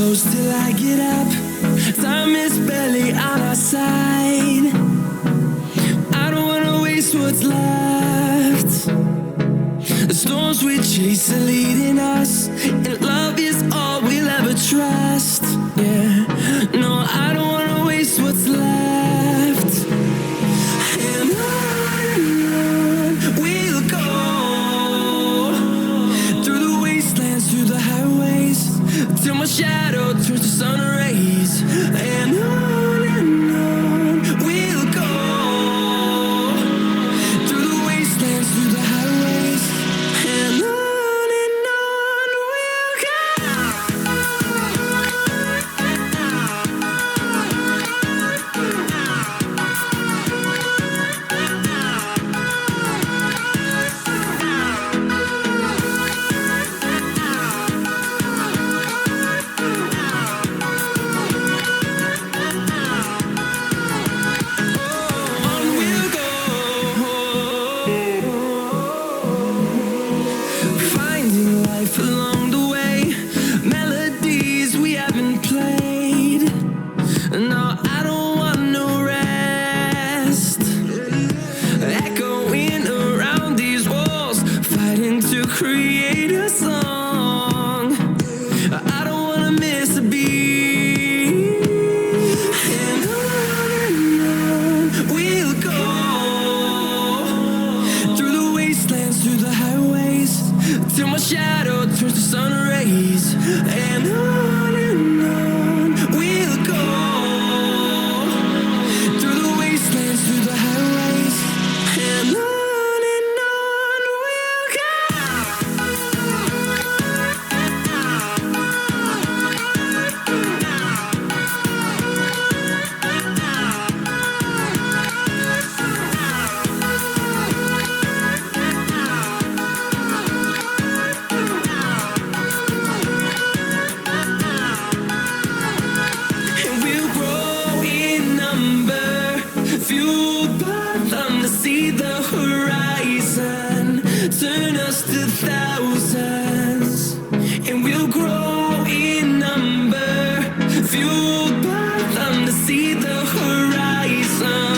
close till I get up. Time is barely on our side. I don't wanna waste what's left. The storms we chase are leading us, and love is all we'll ever trust. Yeah, no, I don't wanna waste what's left. And on we'll go, through the wastelands, through the highways, till my shadow turns to sun rays. And on we'll go, through the wastelands, through the highways, and on we'll go. On we'll go, finding life along the way, melodies we haven't played. No, I don't want no rest, echoing around these walls, fighting to create a song. I don't wanna miss a beat. And on we'll go, through the wastelands, through the highways, till my shadow turns to sun rays. And on we'll go, through the wastelands, through the highways, and on we'll go. And we'll grow in number, fueled by them to see the horizon, turn us to thousands. And we'll grow in number, fueled by them to see the horizon.